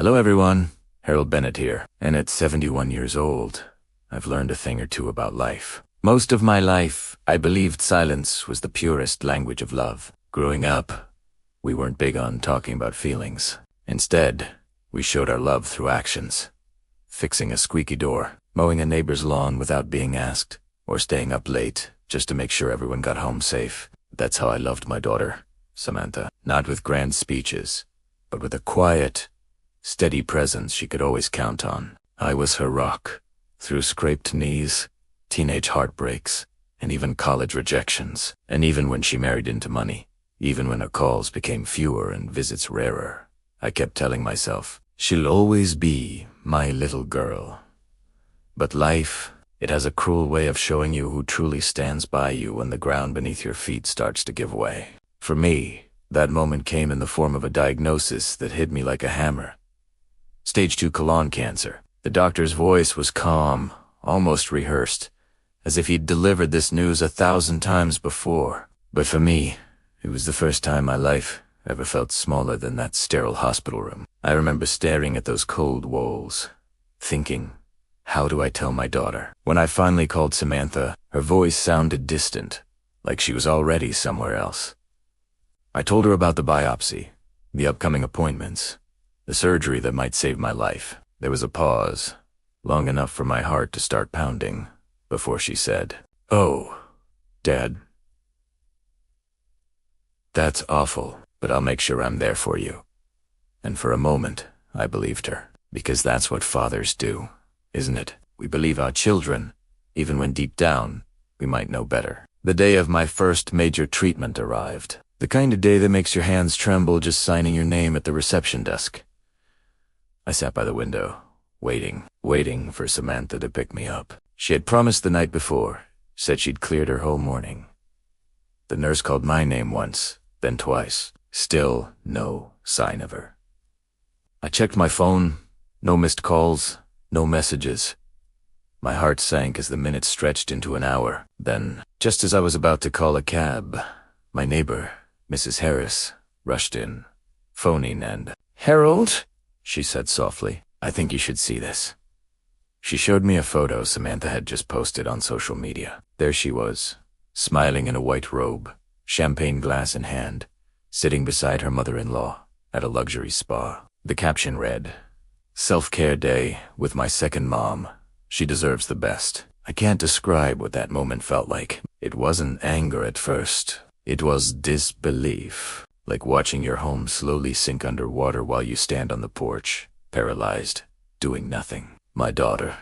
Hello everyone, Harold Bennett here, and at 71 years old, I've learned a thing or two about life. Most of my life, I believed silence was the purest language of love. Growing up, we weren't big on talking about feelings. Instead, we showed our love through actions. Fixing a squeaky door, mowing a neighbor's lawn without being asked, or staying up late just to make sure everyone got home safe. That's how I loved my daughter, Samantha. Not with grand speeches, but with a quiet, steady presence she could always count on. I was her rock, through scraped knees, teenage heartbreaks, and even college rejections. And even when she married into money, even when her calls became fewer and visits rarer, I kept telling myself, she'll always be my little girl. But life, it has a cruel way of showing you who truly stands by you when the ground beneath your feet starts to give way. For me, that moment came in the form of a diagnosis that hit me like a hammer. Stage 2 colon cancer. The doctor's voice was calm, almost rehearsed, as if he'd delivered this news 1,000 times before. But for me, it was the first time my life ever felt smaller than that sterile hospital room. I remember staring at those cold walls, thinking, how do I tell my daughter? When I finally called Samantha, her voice sounded distant, like she was already somewhere else. I told her about the biopsy, the upcoming appointments, the surgery that might save my life. There was a pause, long enough for my heart to start pounding, before she said, "Oh, Dad, that's awful, but I'll make sure I'm there for you." And for a moment, I believed her, because that's what fathers do, isn't it? We believe our children, even when deep down, we might know better. The day of my first major treatment arrived. The kind of day that makes your hands tremble just signing your name at the reception desk. I sat by the window, waiting for Samantha to pick me up. She had promised the night before, said she'd cleared her whole morning. The nurse called my name once, then twice. Still no sign of her. I checked my phone, no missed calls, no messages. My heart sank as the minutes stretched into an hour. Then, just as I was about to call a cab, my neighbor, Mrs. Harris, rushed in, phoning and, "Harold," she said softly, "I think you should see this." She showed me a photo Samantha had just posted on social media. There she was, smiling in a white robe, champagne glass in hand, sitting beside her mother-in-law at a luxury spa. The caption read, "Self-care day with my second mom. She deserves the best." I can't describe what that moment felt like. It wasn't anger at first. It was disbelief, like watching your home slowly sink underwater while you stand on the porch, paralyzed, doing nothing. My daughter,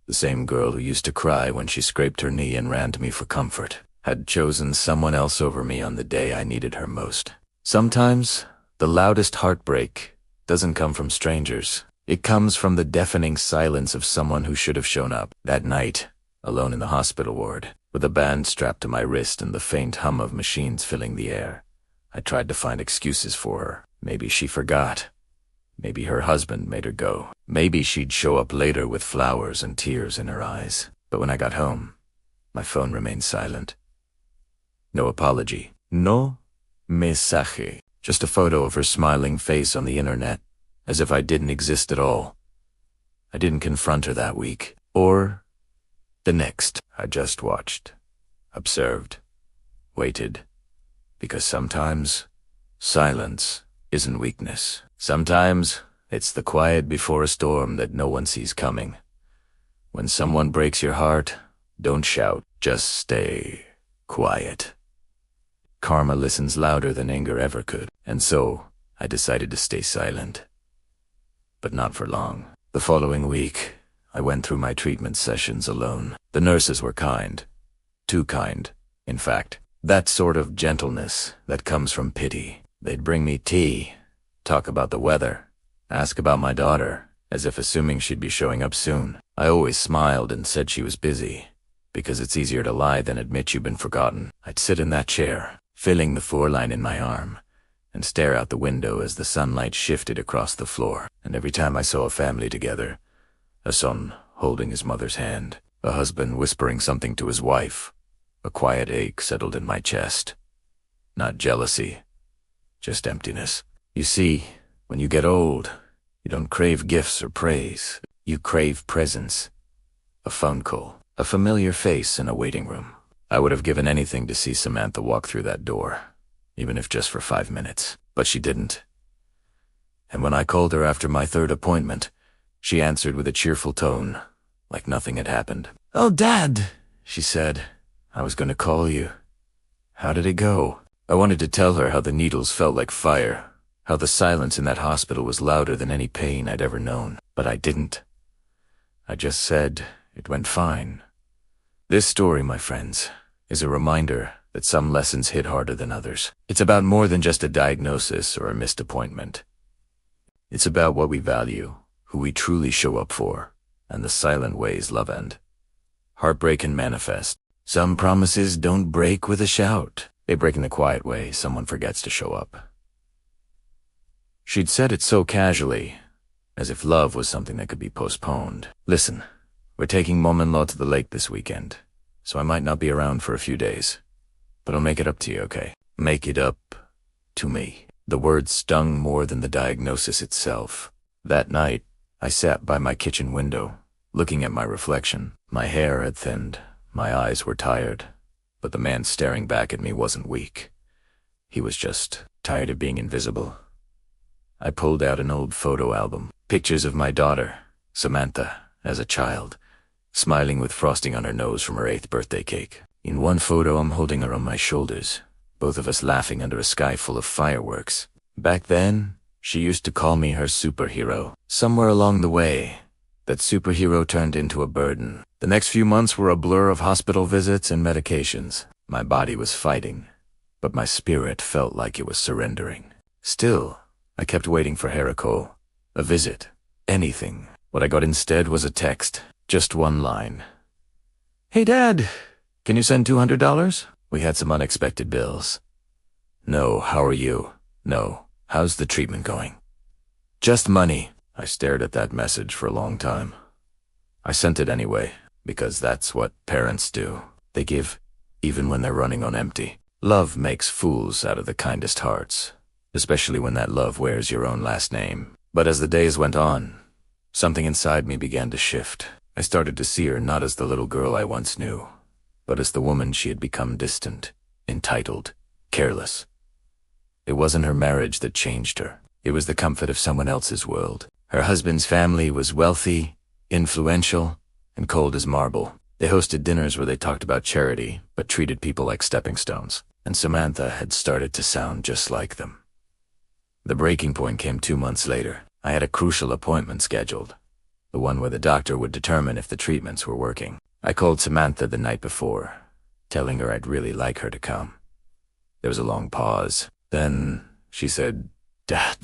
the same girl who used to cry when she scraped her knee and ran to me for comfort, had chosen someone else over me on the day I needed her most. Sometimes, the loudest heartbreak doesn't come from strangers. It comes from the deafening silence of someone who should have shown up. That night, alone in the hospital ward, with a band strapped to my wrist and the faint hum of machines filling the air, I tried to find excuses for her. Maybe she forgot. Maybe her husband made her go. Maybe she'd show up later with flowers and tears in her eyes. But when I got home, my phone remained silent. No apology. No mensaje. Just a photo of her smiling face on the internet, as if I didn't exist at all. I didn't confront her that week, or the next. I just watched, observed, waited, because sometimes silence isn't weakness. Sometimes it's the quiet before a storm that no one sees coming. When someone breaks your heart, don't shout, just stay quiet. Karma listens louder than anger ever could, and so I decided to stay silent. But not for long. The following week, I went through my treatment sessions alone. The nurses were kind. Too kind, in fact. That sort of gentleness that comes from pity. They'd bring me tea, talk about the weather, ask about my daughter, as if assuming she'd be showing up soon. I always smiled and said she was busy, because it's easier to lie than admit you've been forgotten. I'd sit in that chair, feeling the foreline in my arm, and stare out the window as the sunlight shifted across the floor. And every time I saw a family together, a son holding his mother's hand, a husband whispering something to his wife, a quiet ache settled in my chest. Not jealousy, just emptiness. You see, when you get old, You don't crave gifts or praise. You crave presence. A phone call. A familiar face in a waiting room. I would have given anything to see Samantha walk through that door, even if just for 5 minutes. But she didn't. And when I called her after my third appointment, she answered with a cheerful tone, like nothing had happened. "Oh, Dad," she said. "I was going to call you. How did it go?" I wanted to tell her how the needles felt like fire, how the silence in that hospital was louder than any pain I'd ever known. But I didn't. I just said it went fine. This story, my friends, is a reminder that some lessons hit harder than others. It's about more than just a diagnosis or a missed appointment. It's about what we value, who we truly show up for, and the silent ways love end. Heartbreak can manifest. Some promises don't break with a shout. They break in the quiet way someone forgets to show up. She'd said it so casually, as if love was something that could be postponed. "Listen, we're taking mom-in-law to the lake this weekend, so I might not be around for a few days. But I'll make it up to you, okay? Make it up to me." The words stung more than the diagnosis itself. That night, I sat by my kitchen window, looking at my reflection. My hair had thinned, my eyes were tired, but the man staring back at me wasn't weak. He was just tired of being invisible. I pulled out an old photo album, pictures of my daughter, Samantha, as a child, smiling with frosting on her nose from her 8th birthday cake. In one photo, I'm holding her on my shoulders, both of us laughing under a sky full of fireworks. Back then, she used to call me her superhero. Somewhere along the way, that superhero turned into a burden. The next few months were a blur of hospital visits and medications. My body was fighting, but my spirit felt like it was surrendering. Still, I kept waiting for Heracole, a visit, anything. What I got instead was a text, just one line. "Hey, Dad, can you send $200? We had some unexpected bills." "No, how are you?" "No, how's the treatment going?" "Just money." I stared at that message for a long time. I sent it anyway, because that's what parents do. They give, even when they're running on empty. Love makes fools out of the kindest hearts, especially when that love wears your own last name. But as the days went on, something inside me began to shift. I started to see her not as the little girl I once knew, but as the woman she had become, distant, entitled, careless. It wasn't her marriage that changed her. It was the comfort of someone else's world. Her husband's family was wealthy, influential, and cold as marble. They hosted dinners where they talked about charity, but treated people like stepping stones. And Samantha had started to sound just like them. The breaking point came 2 months later. I had a crucial appointment scheduled, the one where the doctor would determine if the treatments were working. I called Samantha the night before, telling her I'd really like her to come. There was a long pause. Then she said, "Dad,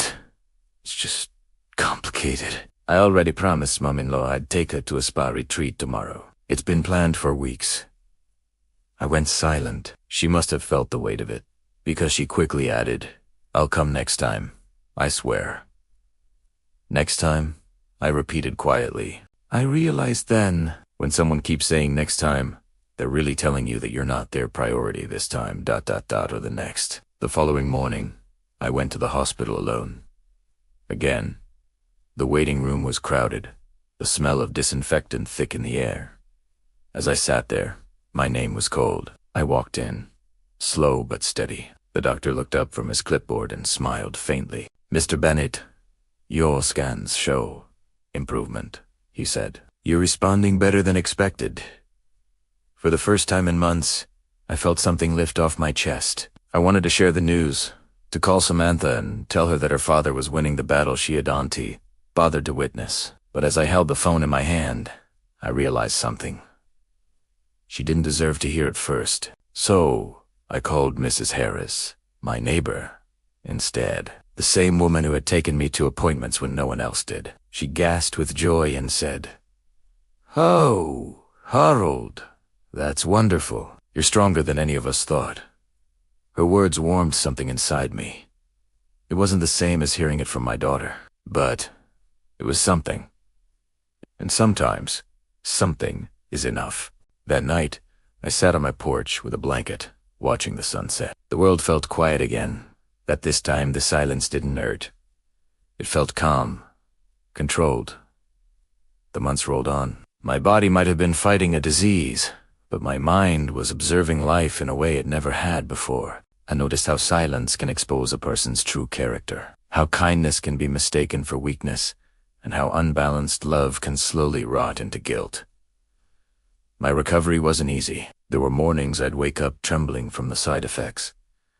it's just complicated." I already promised Mom-in-law I'd take her to a spa retreat tomorrow. It's been planned for weeks. I went silent. She must have felt the weight of it, because she quickly added, "I'll come next time, I swear." "Next time," I repeated quietly. I realized then, when someone keeps saying next time, they're really telling you that you're not their priority this time, ... or the next. The following morning, I went to the hospital alone. Again, the waiting room was crowded, the smell of disinfectant thick in the air. As I sat there, my name was called. I walked in, slow but steady. The doctor looked up from his clipboard and smiled faintly. "Mr. Bennett, your scans show improvement," he said. "You're responding better than expected." For the first time in months, I felt something lift off my chest. I wanted to share the news, to call Samantha and tell her that her father was winning the battle she had bothered to witness. But as I held the phone in my hand, I realized something. She didn't deserve to hear it first. So I called Mrs. Harris, my neighbor, instead. The same woman who had taken me to appointments when no one else did. She gasped with joy and said, "Oh, Harold, that's wonderful. You're stronger than any of us thought." Her words warmed something inside me. It wasn't the same as hearing it from my daughter, but it was something. And sometimes, something is enough. That night, I sat on my porch with a blanket, watching the sunset. The world felt quiet again, that this time the silence didn't hurt. It felt calm, controlled. The months rolled on. My body might have been fighting a disease, but my mind was observing life in a way it never had before. I noticed how silence can expose a person's true character, how kindness can be mistaken for weakness, and how unbalanced love can slowly rot into guilt. My recovery wasn't easy. There were mornings I'd wake up trembling from the side effects,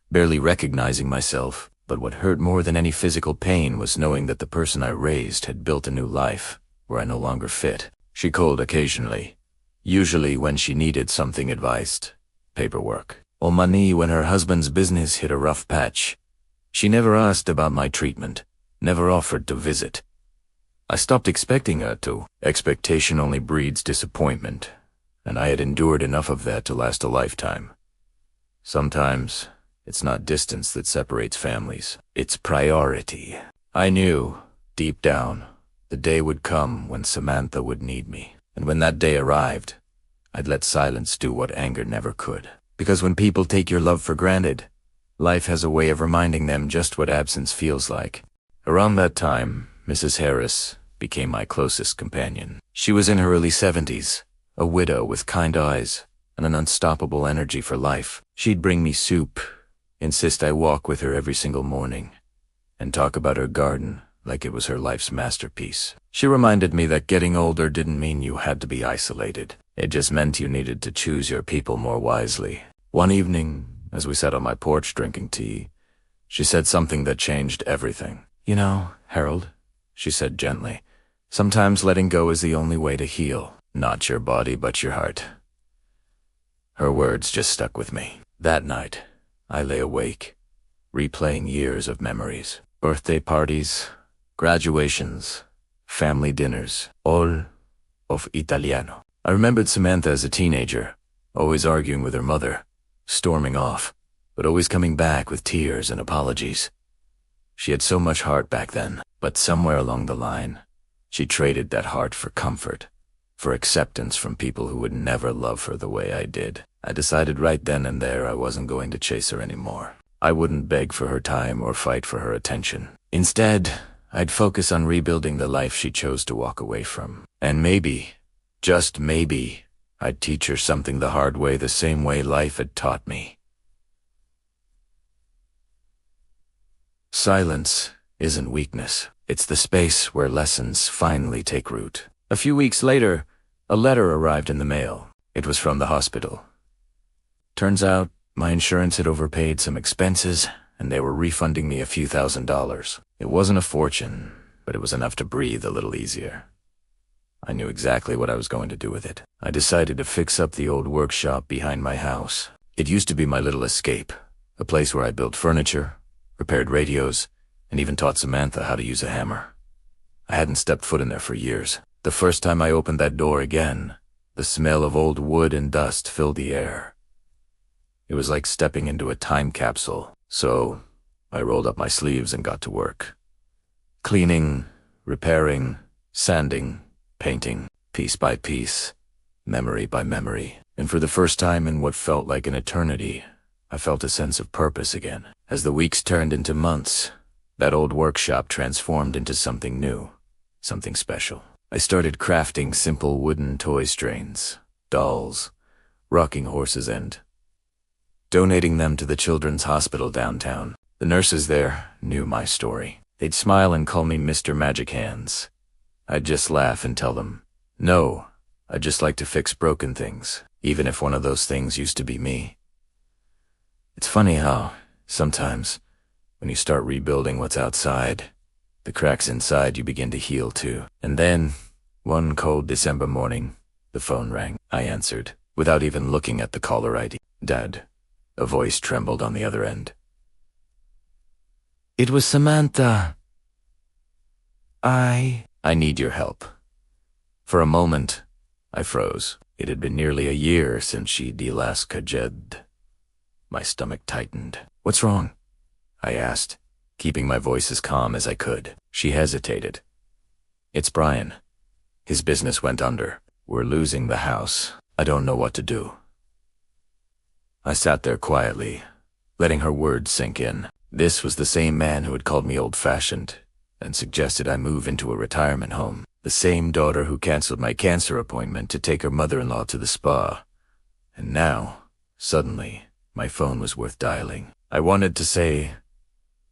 barely recognizing myself, but what hurt more than any physical pain was knowing that the person I raised had built a new life where I no longer fit. She called occasionally, usually when she needed something advised, paperwork, or money when her husband's business hit a rough patch. She never asked about my treatment, never offered to visit. I stopped expecting her to. Expectation only breeds disappointment, and I had endured enough of that to last a lifetime. Sometimes, it's not distance that separates families, it's priority. I knew, deep down, the day would come when Samantha would need me. And when that day arrived, I'd let silence do what anger never could. Because when people take your love for granted, life has a way of reminding them just what absence feels like. Around that time, Mrs. Harris became my closest companion. She was in her early 70s, a widow with kind eyes and an unstoppable energy for life. She'd bring me soup, insist I walk with her every single morning, and talk about her garden like it was her life's masterpiece. She reminded me that getting older didn't mean you had to be isolated. It just meant you needed to choose your people more wisely. One evening, as we sat on my porch drinking tea, she said something that changed everything. "You know, Harold," she said gently, "sometimes letting go is the only way to heal. Not your body, but your heart." Her words just stuck with me. That night, I lay awake, replaying years of memories. Birthday parties, graduations, family dinners, all of Italiano. I remembered Samantha as a teenager, always arguing with her mother, storming off, but always coming back with tears and apologies. She had so much heart back then, but somewhere along the line, she traded that heart for comfort, for acceptance from people who would never love her the way I did. I decided right then and there I wasn't going to chase her anymore. I wouldn't beg for her time or fight for her attention. Instead, I'd focus on rebuilding the life she chose to walk away from. And maybe, just maybe, I'd teach her something the hard way, the same way life had taught me. Silence isn't weakness. It's the space where lessons finally take root. A few weeks later, a letter arrived in the mail. It was from the hospital. Turns out, my insurance had overpaid some expenses, and they were refunding me a few $1,000s. It wasn't a fortune, but it was enough to breathe a little easier. I knew exactly what I was going to do with it. I decided to fix up the old workshop behind my house. It used to be my little escape, a place where I built furniture, repaired radios, and even taught Samantha how to use a hammer. I hadn't stepped foot in there for years. The first time I opened that door again, the smell of old wood and dust filled the air. It was like stepping into a time capsule, so I rolled up my sleeves and got to work. Cleaning, repairing, sanding, painting, piece by piece, memory by memory. And for the first time in what felt like an eternity, I felt a sense of purpose again. As the weeks turned into months, that old workshop transformed into something new, something special. I started crafting simple wooden toy strains, dolls, rocking horses, and donating them to the children's hospital downtown. The nurses there knew my story. They'd smile and call me Mr. Magic Hands. I'd just laugh and tell them, "No, I'd just like to fix broken things, even if one of those things used to be me." It's funny how, sometimes, when you start rebuilding what's outside, the cracks inside you begin to heal too. And then, one cold December morning, the phone rang. I answered, without even looking at the caller ID. "Dad." A voice trembled on the other end. "It was Samantha. I need your help." For a moment, I froze. It had been nearly a year since she'd last kajed. My stomach tightened. "What's wrong?" I asked, keeping my voice as calm as I could. She hesitated. "It's Brian. His business went under. We're losing the house. I don't know what to do." I sat there quietly, letting her words sink in. This was the same man who had called me old-fashioned and suggested I move into a retirement home. The same daughter who canceled my cancer appointment to take her mother-in-law to the spa. And now, suddenly, my phone was worth dialing. I wanted to say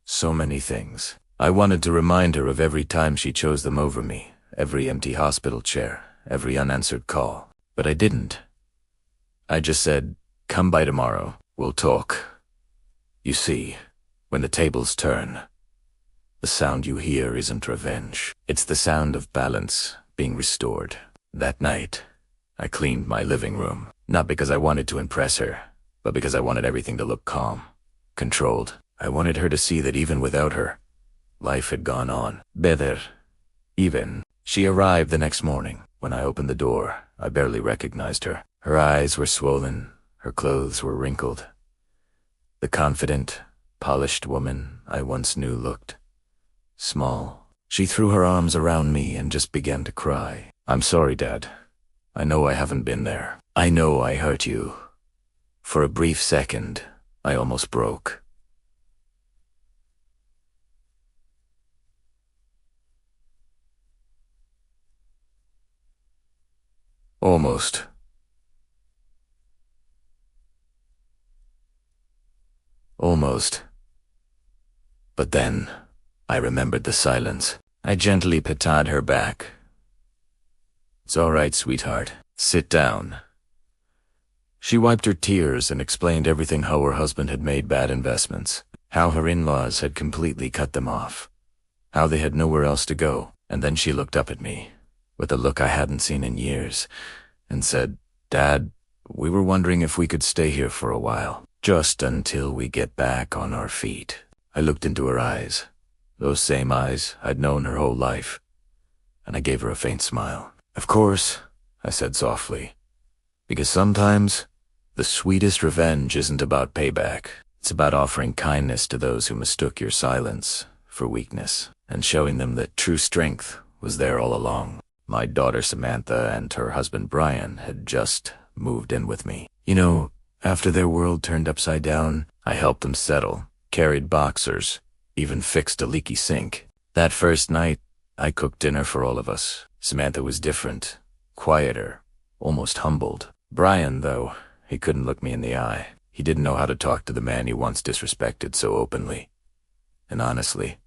so many things. I wanted to remind her of every time she chose them over me, every empty hospital chair, every unanswered call. But I didn't. I just said, "Come by tomorrow, we'll talk." You see, when the tables turn, the sound you hear isn't revenge. It's the sound of balance being restored. That night, I cleaned my living room, not because I wanted to impress her, but because I wanted everything to look calm, controlled. I wanted her to see that even without her, life had gone on. Better. Even. She arrived the next morning. When I opened the door, I barely recognized her. Her eyes were swollen, her clothes were wrinkled. The confident, polished woman I once knew looked small. She threw her arms around me and just began to cry. "I'm sorry, Dad. I know I haven't been there. I know I hurt you." For a brief second, I almost broke. Almost. But then, I remembered the silence. I gently patted her back. "It's all right, sweetheart. Sit down." She wiped her tears and explained everything: how her husband had made bad investments, how her in-laws had completely cut them off, how they had nowhere else to go. And then she looked up at me, with a look I hadn't seen in years, and said, "Dad, we were wondering if we could stay here for a while, just until we get back on our feet." I looked into her eyes, those same eyes I'd known her whole life, and I gave her a faint smile. "Of course," I said softly, "because sometimes the sweetest revenge isn't about payback. It's about offering kindness to those who mistook your silence for weakness, and showing them that true strength was there all along." My daughter Samantha and her husband Brian had just moved in with me. You know, after their world turned upside down, I helped them settle, carried boxers, even fixed a leaky sink. That first night, I cooked dinner for all of us. Samantha was different, quieter, almost humbled. Brian, though, he couldn't look me in the eye. He didn't know how to talk to the man he once disrespected so openly. And honestly,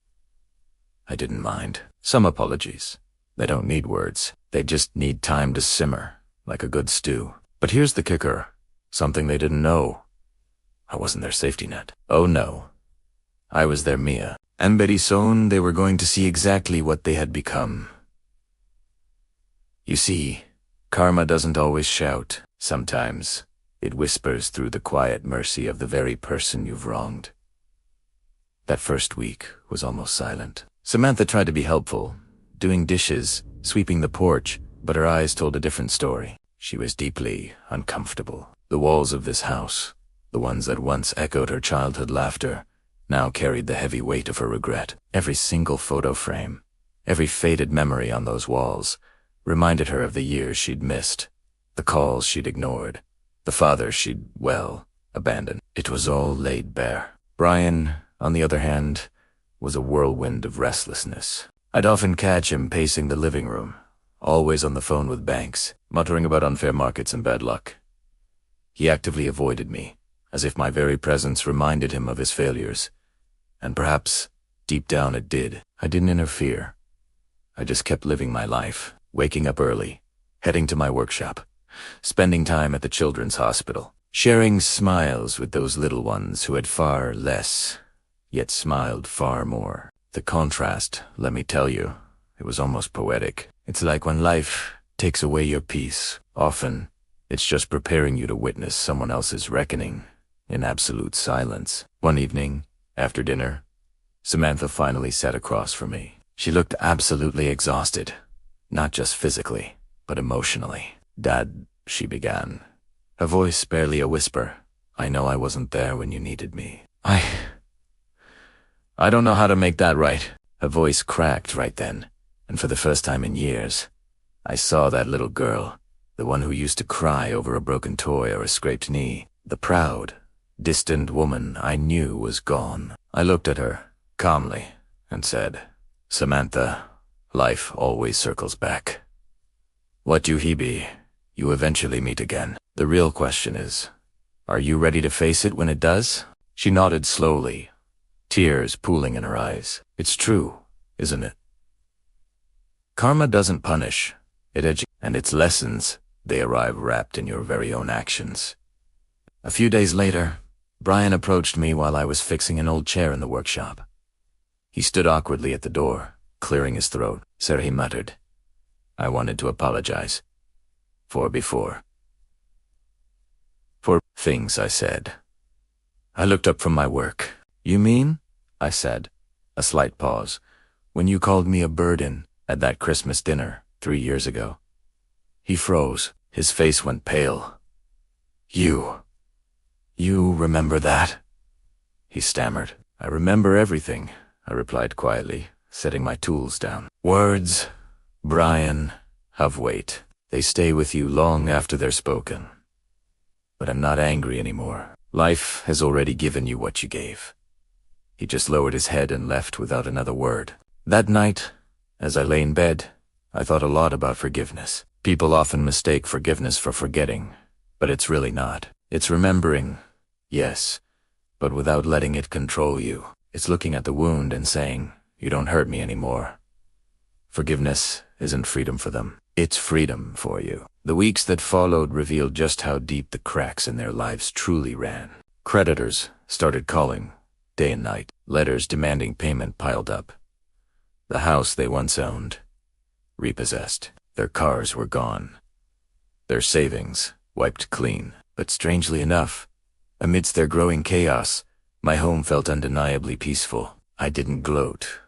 I didn't mind. Some apologies. They don't need words. They just need time to simmer, like a good stew. But here's the kicker. Something they didn't know. I wasn't their safety net. Oh no. I was their Mia. And very soon they were going to see exactly what they had become. You see, karma doesn't always shout. Sometimes it whispers through the quiet mercy of the very person you've wronged. That first week was almost silent. Samantha tried to be helpful, doing dishes, sweeping the porch, but her eyes told a different story. She was deeply uncomfortable. The walls of this house, the ones that once echoed her childhood laughter, now carried the heavy weight of her regret. Every single photo frame, every faded memory on those walls, reminded her of the years she'd missed, the calls she'd ignored, the father she'd, well, abandoned. It was all laid bare. Brian, on the other hand, was a whirlwind of restlessness. I'd often catch him pacing the living room, always on the phone with banks, muttering about unfair markets and bad luck. He actively avoided me, as if my very presence reminded him of his failures. And perhaps, deep down it did. I didn't interfere. I just kept living my life, waking up early, heading to my workshop, spending time at the children's hospital, sharing smiles with those little ones who had far less, yet smiled far more. The contrast, let me tell you, it was almost poetic. It's like when life takes away your peace. Often, it's just preparing you to witness someone else's reckoning in absolute silence. One evening, after dinner, Samantha finally sat across from me. She looked absolutely exhausted, not just physically, but emotionally. "Dad," she began, her voice barely a whisper, "I know I wasn't there when you needed me. I don't know how to make that right." Her voice cracked right then, and for the first time in years, I saw that little girl, the one who used to cry over a broken toy or a scraped knee. The proud, distant woman I knew was gone. I looked at her, calmly, and said, Samantha, life always circles back. What you be, you eventually meet again. The real question is, are you ready to face it when it does? She nodded slowly, tears pooling in her eyes. It's true, isn't it? Karma doesn't punish, it educates, and its lessons, they arrive wrapped in your very own actions. A few days later, Brian approached me while I was fixing an old chair in the workshop. He stood awkwardly at the door, clearing his throat. "Sir," he muttered. I wanted to apologize. For things I said. I looked up from my work. "You mean?" I said. A slight pause. "When you called me a burden at that Christmas dinner 3 years ago." He froze. His face went pale. You remember that?" he stammered. "I remember everything," I replied quietly, setting my tools down. "Words, Brian, have weight. They stay with you long after they're spoken. But I'm not angry anymore. Life has already given you what you gave." He just lowered his head and left without another word. That night, as I lay in bed, I thought a lot about forgiveness. People often mistake forgiveness for forgetting, but it's really not. It's remembering, yes, but without letting it control you. It's looking at the wound and saying, "You don't hurt me anymore." Forgiveness isn't freedom for them. It's freedom for you. The weeks that followed revealed just how deep the cracks in their lives truly ran. Creditors started calling, day and night. Letters demanding payment piled up. The house they once owned, repossessed. Their cars were gone. Their savings wiped clean. But strangely enough, amidst their growing chaos, my home felt undeniably peaceful. I didn't gloat.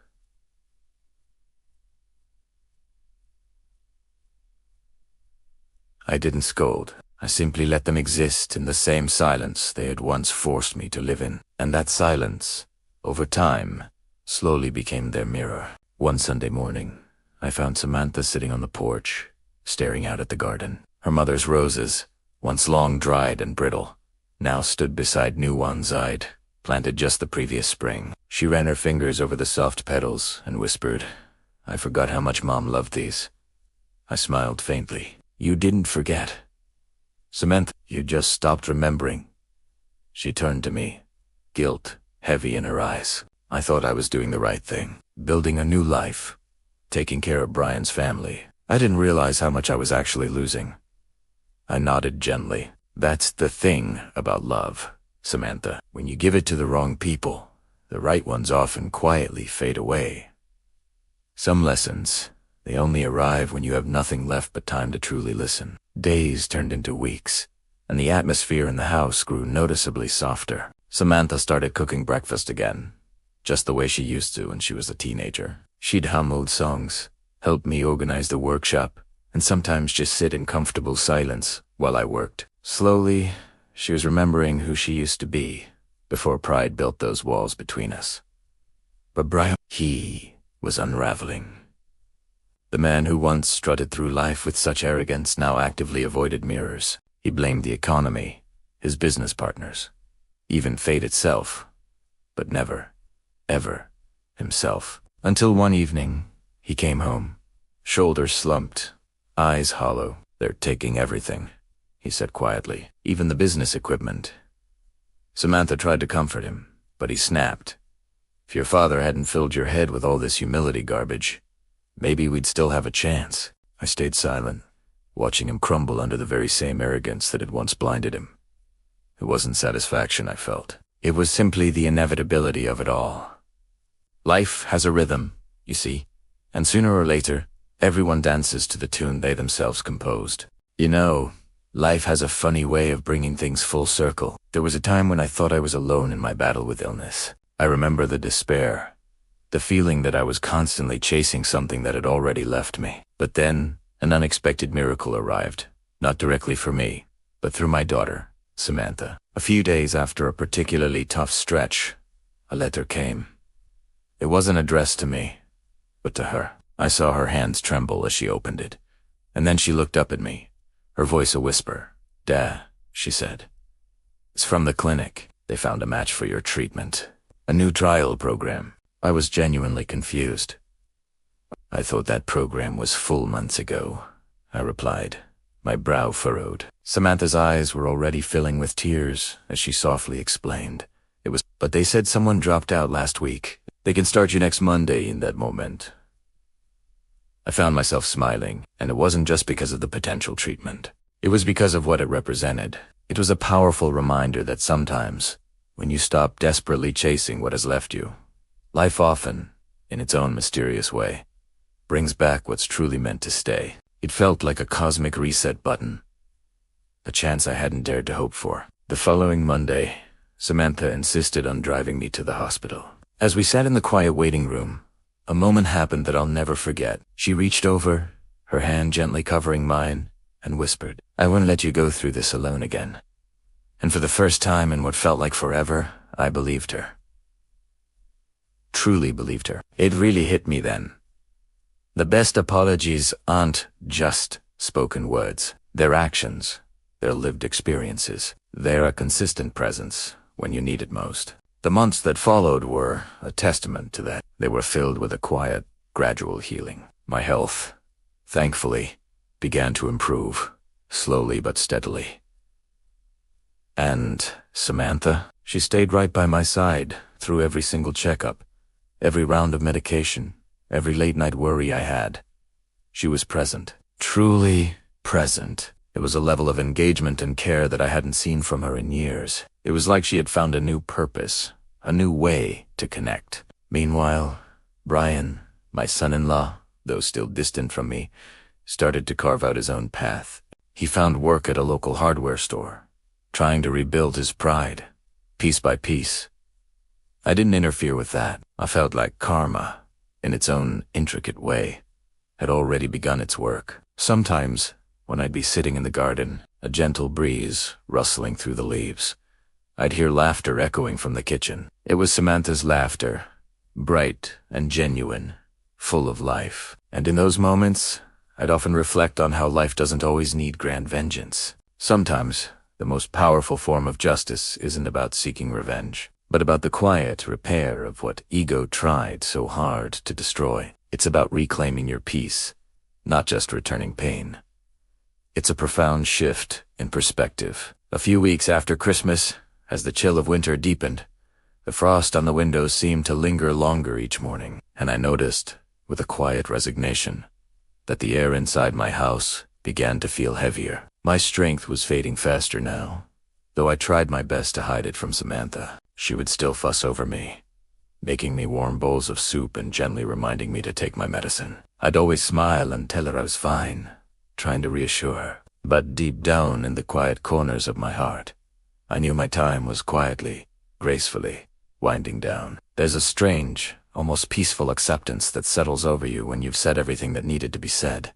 I didn't scold. I simply let them exist in the same silence they had once forced me to live in. And that silence, over time, slowly became their mirror. One Sunday morning, I found Samantha sitting on the porch, staring out at the garden. Her mother's roses, once long dried and brittle, now stood beside new ones I'd planted just the previous spring. She ran her fingers over the soft petals and whispered, "I forgot how much Mom loved these." I smiled faintly. "You didn't forget. Samantha, you just stopped remembering." She turned to me, guilt heavy in her eyes. I thought I was doing the right thing, building a new life, taking care of Brian's family. I didn't realize how much I was actually losing. I nodded gently. "That's the thing about love, Samantha. When you give it to the wrong people, the right ones often quietly fade away. Some lessons, they only arrive when you have nothing left but time to truly listen." Days turned into weeks, and the atmosphere in the house grew noticeably softer. Samantha started cooking breakfast again, just the way she used to when she was a teenager. She'd hum old songs, help me organize the workshop, and sometimes just sit in comfortable silence while I worked. Slowly, she was remembering who she used to be before pride built those walls between us. But Brian, he was unraveling. The man who once strutted through life with such arrogance now actively avoided mirrors. He blamed the economy, his business partners, even fate itself, but never, ever, himself. Until one evening, he came home, shoulders slumped, eyes hollow. "They're taking everything," he said quietly, "even the business equipment." Samantha tried to comfort him, but he snapped. "If your father hadn't filled your head with all this humility garbage, maybe we'd still have a chance." I stayed silent, watching him crumble under the very same arrogance that had once blinded him. It wasn't satisfaction I felt. It was simply the inevitability of it all. Life has a rhythm, you see, and sooner or later, everyone dances to the tune they themselves composed. You know, life has a funny way of bringing things full circle. There was a time when I thought I was alone in my battle with illness. I remember the despair, the feeling that I was constantly chasing something that had already left me. But then, an unexpected miracle arrived, not directly for me, but through my daughter, Samantha. A few days after a particularly tough stretch, a letter came. It wasn't addressed to me, but to her. I saw her hands tremble as she opened it, and then she looked up at me, her voice a whisper. "Dad," she said. "It's from the clinic. They found a match for your treatment. A new trial program." I was genuinely confused. I thought that program was full months ago, I replied, my brow furrowed. Samantha's eyes were already filling with tears as she softly explained. But they said someone dropped out last week. They can start you next Monday in that moment. I found myself smiling, and it wasn't just because of the potential treatment. It was because of what it represented. It was a powerful reminder that sometimes, when you stop desperately chasing what has left you, life often, in its own mysterious way, brings back what's truly meant to stay. It felt like a cosmic reset button, a chance I hadn't dared to hope for. The following Monday, Samantha insisted on driving me to the hospital. As we sat in the quiet waiting room, a moment happened that I'll never forget. She reached over, her hand gently covering mine, and whispered, "I won't let you go through this alone again." And for the first time in what felt like forever, I believed her. Truly believed her. It really hit me then. The best apologies aren't just spoken words. They're actions. They're lived experiences. They're a consistent presence when you need it most. The months that followed were a testament to that. They were filled with a quiet, gradual healing. My health, thankfully, began to improve, slowly but steadily. And Samantha, she stayed right by my side through every single checkup, every round of medication, every late-night worry I had. She was present, truly present. It was a level of engagement and care that I hadn't seen from her in years. It was like she had found a new purpose, a new way to connect. Meanwhile, Brian, my son-in-law, though still distant from me, started to carve out his own path. He found work at a local hardware store, trying to rebuild his pride, piece by piece. I didn't interfere with that. I felt like karma, in its own intricate way, had already begun its work. Sometimes, when I'd be sitting in the garden, a gentle breeze rustling through the leaves, I'd hear laughter echoing from the kitchen. It was Samantha's laughter, bright and genuine, full of life. And in those moments, I'd often reflect on how life doesn't always need grand vengeance. Sometimes, the most powerful form of justice isn't about seeking revenge, but about the quiet repair of what ego tried so hard to destroy. It's about reclaiming your peace, not just returning pain. It's a profound shift in perspective. A few weeks after Christmas, as the chill of winter deepened, the frost on the windows seemed to linger longer each morning, and I noticed, with a quiet resignation, that the air inside my house began to feel heavier. My strength was fading faster now, though I tried my best to hide it from Samantha. She would still fuss over me, making me warm bowls of soup and gently reminding me to take my medicine. I'd always smile and tell her I was fine, trying to reassure her. But deep down in the quiet corners of my heart, I knew my time was quietly, gracefully, winding down. There's a strange, almost peaceful acceptance that settles over you when you've said everything that needed to be said.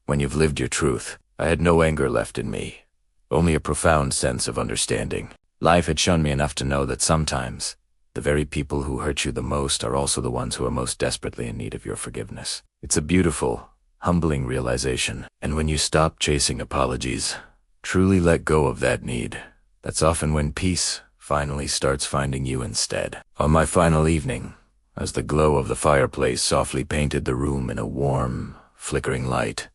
When you've lived your truth. I had no anger left in me, only a profound sense of understanding. Life had shown me enough to know that sometimes, the very people who hurt you the most are also the ones who are most desperately in need of your forgiveness. It's a beautiful, humbling realization. And when you stop chasing apologies, truly let go of that need, that's often when peace finally starts finding you instead. On my final evening, as the glow of the fireplace softly painted the room in a warm, flickering light,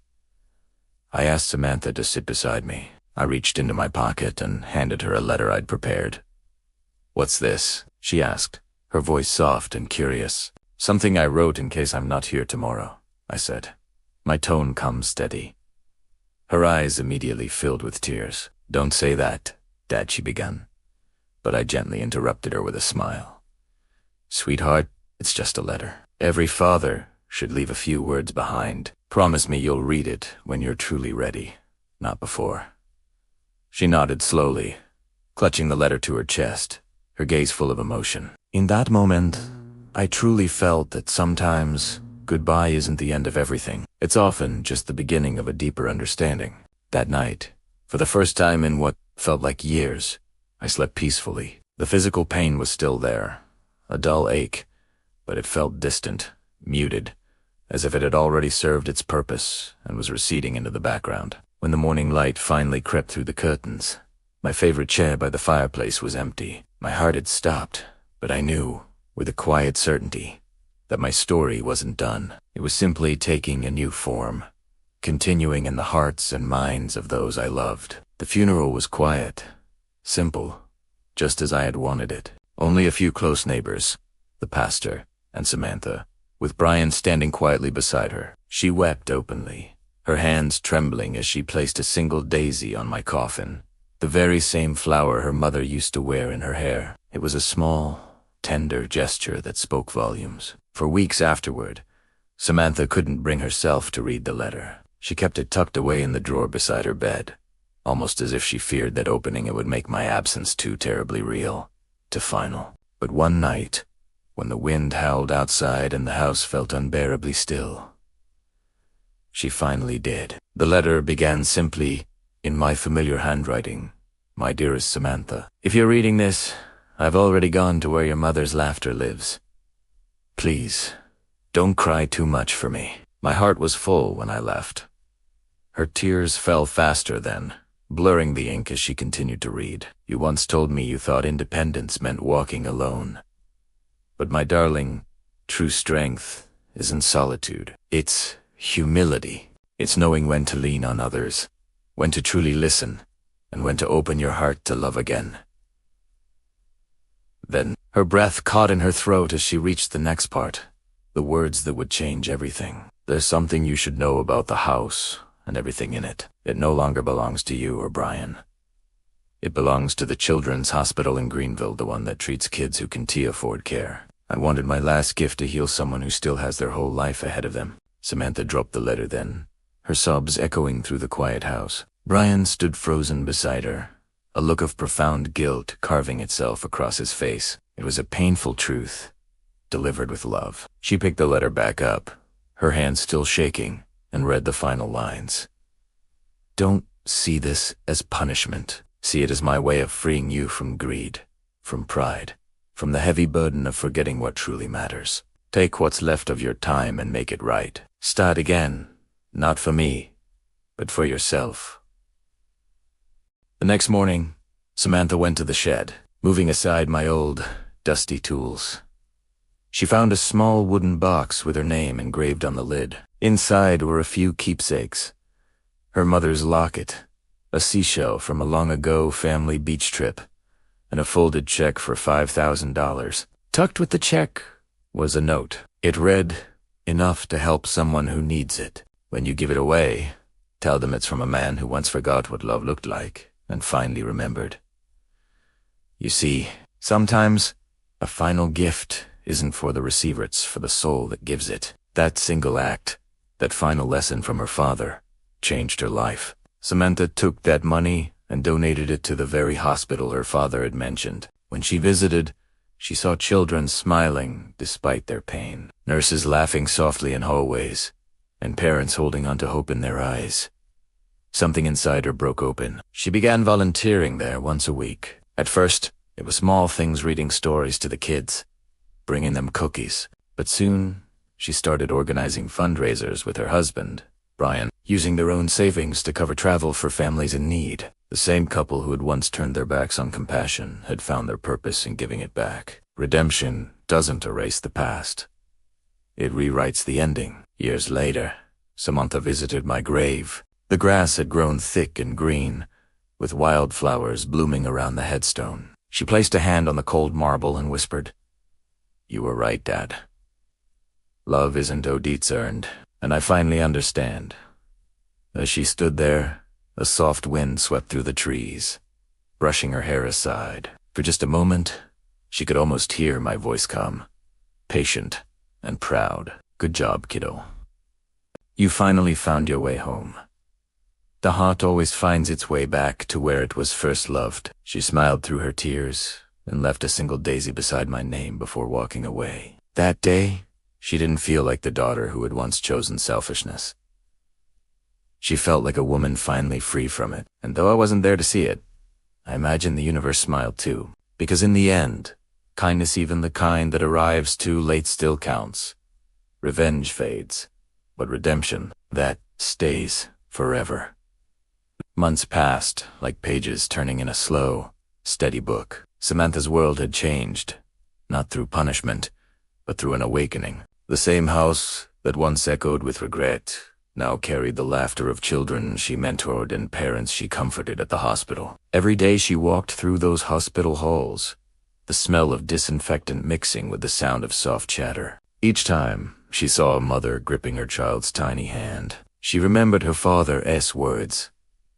I asked Samantha to sit beside me. I reached into my pocket and handed her a letter I'd prepared. "What's this?" she asked, her voice soft and curious. "Something I wrote in case I'm not here tomorrow," I said, my tone calm steady. Her eyes immediately filled with tears. "Don't say that, Dad," she began, but I gently interrupted her with a smile. "Sweetheart, it's just a letter. Every father should leave a few words behind. Promise me you'll read it when you're truly ready, not before." She nodded slowly, clutching the letter to her chest, her gaze full of emotion. In that moment, I truly felt that sometimes goodbye isn't the end of everything. It's often just the beginning of a deeper understanding. That night, for the first time in what felt like years, I slept peacefully. The physical pain was still there, a dull ache, but it felt distant, muted, as if it had already served its purpose and was receding into the background. When the morning light finally crept through the curtains, my favorite chair by the fireplace was empty. My heart had stopped, but I knew, with a quiet certainty, that my story wasn't done. It was simply taking a new form, continuing in the hearts and minds of those I loved. The funeral was quiet, simple, just as I had wanted it. Only a few close neighbors, the pastor and Samantha, with Brian standing quietly beside her. She wept openly, her hands trembling as she placed a single daisy on my coffin, the very same flower her mother used to wear in her hair. It was a small, tender gesture that spoke volumes. For weeks afterward, Samantha couldn't bring herself to read the letter. She kept it tucked away in the drawer beside her bed, almost as if she feared that opening it would make my absence too terribly real, too final. But one night, when the wind howled outside and the house felt unbearably still, she finally did. The letter began simply, in my familiar handwriting, "My dearest Samantha, if you're reading this, I've already gone to where your mother's laughter lives. Please, don't cry too much for me." My heart was full when I left. Her tears fell faster then, blurring the ink as she continued to read. "You once told me you thought independence meant walking alone. But my darling, true strength isn't solitude. It's humility. It's knowing when to lean on others, when to truly listen, and when to open your heart to love again." Then, her breath caught in her throat as she reached the next part, the words that would change everything. "There's something you should know about the house and everything in it. It no longer belongs to you or Brian. It belongs to the Children's Hospital in Greenville, the one that treats kids who can afford care. I wanted my last gift to heal someone who still has their whole life ahead of them." Samantha dropped the letter then, her sobs echoing through the quiet house. Brian stood frozen beside her, a look of profound guilt carving itself across his face. It was a painful truth, delivered with love. She picked the letter back up, her hands still shaking, and read the final lines. "Don't see this as punishment. See it as my way of freeing you from greed, from pride, from the heavy burden of forgetting what truly matters. Take what's left of your time and make it right. Start again, not for me, but for yourself." The next morning, Samantha went to the shed, moving aside my old, dusty tools. She found a small wooden box with her name engraved on the lid. Inside were a few keepsakes: her mother's locket, a seashell from a long-ago family beach trip, and a folded check for $5,000. Tucked with the check was a note. It read, "Enough to help someone who needs it. When you give it away, tell them it's from a man who once forgot what love looked like and finally remembered." You see, sometimes a final gift isn't for the receiver, it's for the soul that gives it. That single act, that final lesson from her father, changed her life. Samantha took that money and donated it to the very hospital her father had mentioned. When she visited, she saw children smiling despite their pain, nurses laughing softly in hallways, and parents holding on to hope in their eyes. Something inside her broke open. She began volunteering there once a week. At first, it was small things, reading stories to the kids, bringing them cookies. But soon, she started organizing fundraisers with her husband, Brian, using their own savings to cover travel for families in need. The same couple who had once turned their backs on compassion had found their purpose in giving it back. Redemption doesn't erase the past. It rewrites the ending. Years later, Samantha visited my grave. The grass had grown thick and green, with wildflowers blooming around the headstone. She placed a hand on the cold marble and whispered, "You were right, Dad. Love isn't owed, it's earned, and I finally understand." As she stood there, a soft wind swept through the trees, brushing her hair aside. For just a moment, she could almost hear my voice come, patient and proud. "Good job, kiddo. You finally found your way home. The heart always finds its way back to where it was first loved." She smiled through her tears and left a single daisy beside my name before walking away. That day, she didn't feel like the daughter who had once chosen selfishness. She felt like a woman finally free from it. And though I wasn't there to see it, I imagine the universe smiled too. Because in the end, kindness, even the kind that arrives too late, still counts. Revenge fades, but redemption, that stays forever. Months passed, like pages turning in a slow, steady book. Samantha's world had changed, not through punishment, but through an awakening. The same house that once echoed with regret now carried the laughter of children she mentored and parents she comforted at the hospital. Every day she walked through those hospital halls, the smell of disinfectant mixing with the sound of soft chatter. Each time she saw a mother gripping her child's tiny hand, she remembered her father's words,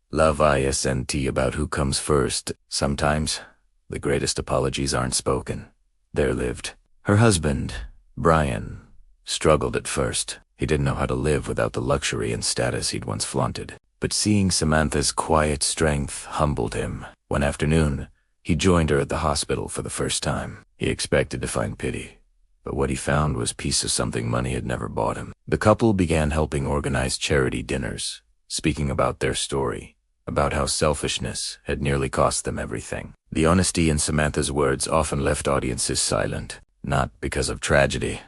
"Love isn't about who comes first." Sometimes the greatest apologies aren't spoken, they're lived. Her husband, Brian, struggled at first. He didn't know how to live without the luxury and status he'd once flaunted. But seeing Samantha's quiet strength humbled him. One afternoon, he joined her at the hospital for the first time. He expected to find pity, but what he found was peace of something money had never bought him. The couple began helping organize charity dinners, speaking about their story, about how selfishness had nearly cost them everything. The honesty in Samantha's words often left audiences silent, not because of tragedy,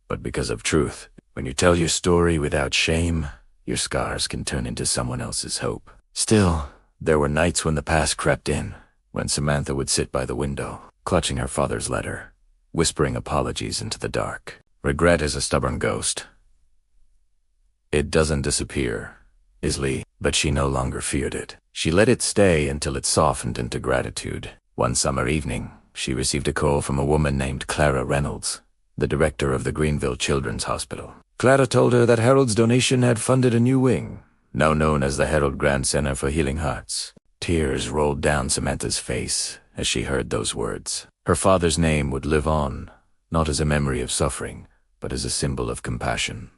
but because of truth. When you tell your story without shame, your scars can turn into someone else's hope. Still, there were nights when the past crept in, when Samantha would sit by the window, clutching her father's letter, whispering apologies into the dark. Regret is a stubborn ghost. It doesn't disappear easily, but she no longer feared it. She let it stay until it softened into gratitude. One summer evening, she received a call from a woman named Clara Reynolds, the director of the Greenville Children's Hospital. Clara told her that Harold's donation had funded a new wing, now known as the Harold Grant Center for Healing Hearts. Tears rolled down Samantha's face as she heard those words. Her father's name would live on, not as a memory of suffering, but as a symbol of compassion.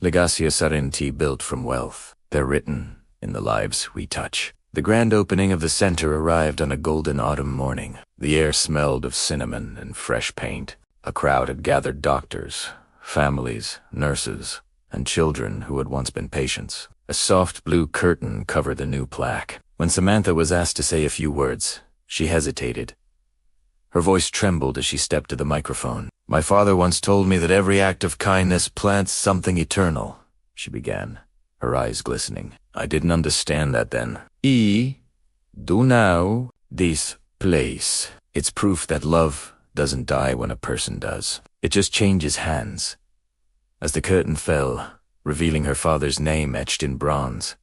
Legacia Sarenti built from wealth. They're written in the lives we touch. The grand opening of the center arrived on a golden autumn morning. The air smelled of cinnamon and fresh paint. A crowd had gathered: doctors, families, nurses, and children who had once been patients. A soft blue curtain covered the new plaque. When Samantha was asked to say a few words, she hesitated. Her voice trembled as she stepped to the microphone. "My father once told me that every act of kindness plants something eternal," she began, her eyes glistening. "I didn't understand that then. Do now this place. It's proof that love doesn't die when a person does. It just changes hands." As the curtain fell, revealing her father's name etched in bronze,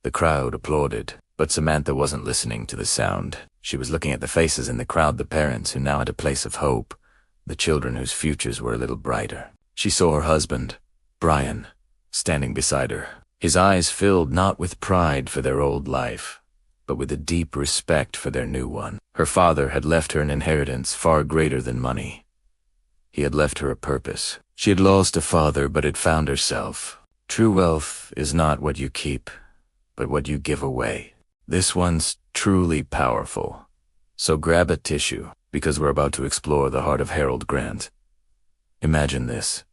the crowd applauded. But Samantha wasn't listening to the sound. She was looking at the faces in the crowd, the parents who now had a place of hope, the children whose futures were a little brighter. She saw her husband, Brian, standing beside her. His eyes filled not with pride for their old life, but with a deep respect for their new one. Her father had left her an inheritance far greater than money. He had left her a purpose. She had lost a father, but had found herself. True wealth is not what you keep, but what you give away. This one's truly powerful. So grab a tissue, because we're about to explore the heart of Harold Grant. Imagine this.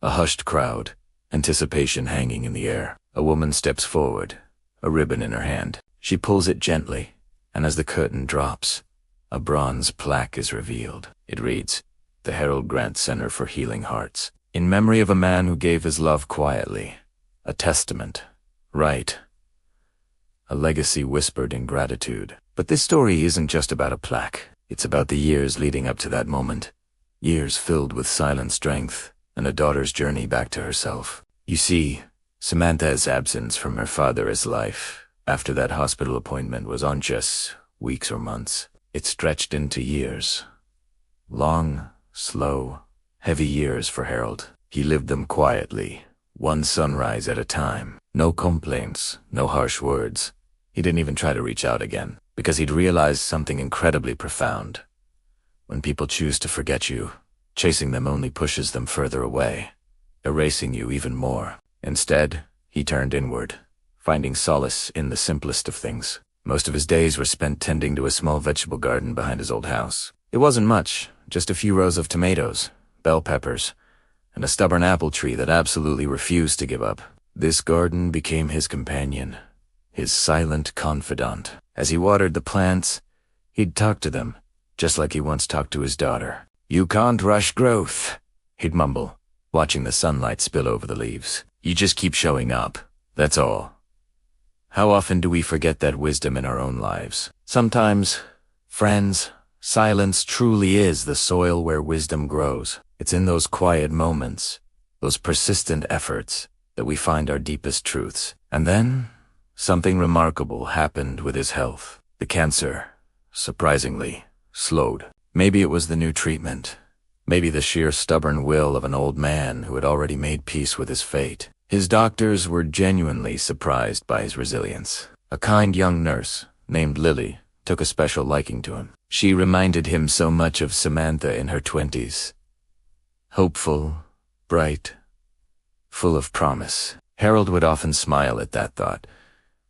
A hushed crowd, anticipation hanging in the air. A woman steps forward, a ribbon in her hand. She pulls it gently, and as the curtain drops, a bronze plaque is revealed. It reads, "The Harold Grant Center for Healing Hearts. In memory of a man who gave his love quietly. A testament. Right. A legacy whispered in gratitude." But this story isn't just about a plaque. It's about the years leading up to that moment. Years filled with silent strength and a daughter's journey back to herself. You see, Samantha's absence from her father's life after that hospital appointment was on just weeks or months. It stretched into years. Long, slow, heavy years for Harold. He lived them quietly, one sunrise at a time. No complaints, no harsh words. He didn't even try to reach out again, because he'd realized something incredibly profound. When people choose to forget you, chasing them only pushes them further away, erasing you even more. Instead, he turned inward, finding solace in the simplest of things. Most of his days were spent tending to a small vegetable garden behind his old house. It wasn't much, just a few rows of tomatoes, bell peppers, and a stubborn apple tree that absolutely refused to give up. This garden became his companion, his silent confidant. As he watered the plants, he'd talk to them, just like he once talked to his daughter. "You can't rush growth," he'd mumble, watching the sunlight spill over the leaves. "You just keep showing up, that's all." How often do we forget that wisdom in our own lives? Sometimes, friends, silence truly is the soil where wisdom grows. It's in those quiet moments, those persistent efforts, that we find our deepest truths. And then, something remarkable happened with his health. The cancer, surprisingly, slowed. Maybe it was the new treatment. Maybe the sheer stubborn will of an old man who had already made peace with his fate. His doctors were genuinely surprised by his resilience. A kind young nurse, named Lily, took a special liking to him. She reminded him so much of Samantha in her 20s. Hopeful, bright, full of promise. Harold would often smile at that thought,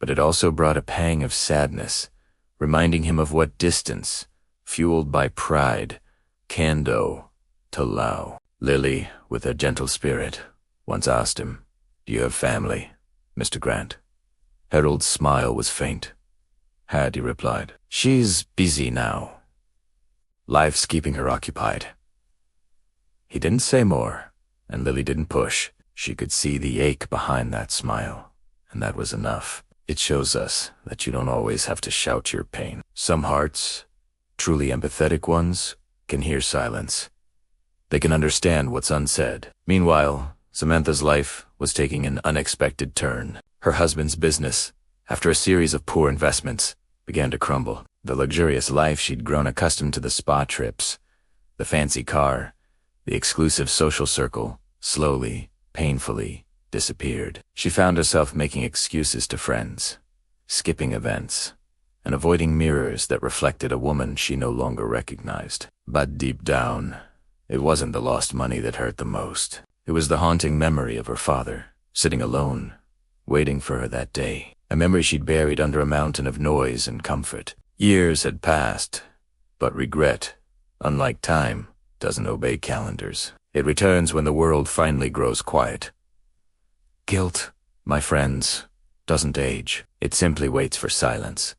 but it also brought a pang of sadness, reminding him of what distance, fueled by pride, can do to allow. Lily, with a gentle spirit, once asked him, "Do you have family, Mr. Grant?" Harold's smile was faint. "Had," he replied. "She's busy now. Life's keeping her occupied." He didn't say more, and Lily didn't push. She could see the ache behind that smile, and that was enough. It shows us that you don't always have to shout your pain. Some hearts, truly empathetic ones, can hear silence. They can understand what's unsaid. Meanwhile, Samantha's life was taking an unexpected turn. Her husband's business, after a series of poor investments, began to crumble. The luxurious life she'd grown accustomed to, the spa trips, the fancy car, the exclusive social circle, slowly, painfully, disappeared. She found herself making excuses to friends, skipping events, and avoiding mirrors that reflected a woman she no longer recognized. But deep down, it wasn't the lost money that hurt the most. It was the haunting memory of her father, sitting alone, waiting for her that day. A memory she'd buried under a mountain of noise and comfort. Years had passed, but regret, unlike time, doesn't obey calendars. It returns when the world finally grows quiet. Guilt, my friends, doesn't age. It simply waits for silence.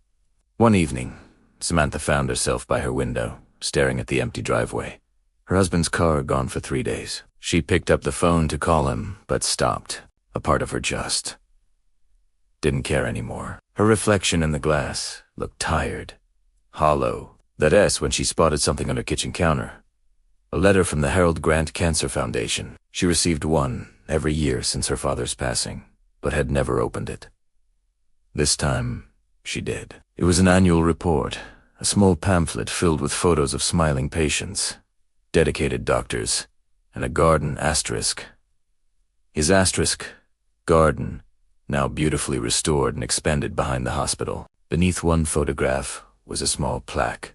One evening, Samantha found herself by her window, staring at the empty driveway. Her husband's car gone for 3 days. She picked up the phone to call him, but stopped. A part of her just didn't care anymore. Her reflection in the glass looked tired, hollow. That S when she spotted something on her kitchen counter. A letter from the Harold Grant Cancer Foundation. She received one every year since her father's passing, but had never opened it. This time, she did. It was an annual report, a small pamphlet filled with photos of smiling patients, dedicated doctors, and a garden asterisk. His asterisk, garden, now beautifully restored and expanded behind the hospital. Beneath one photograph was a small plaque,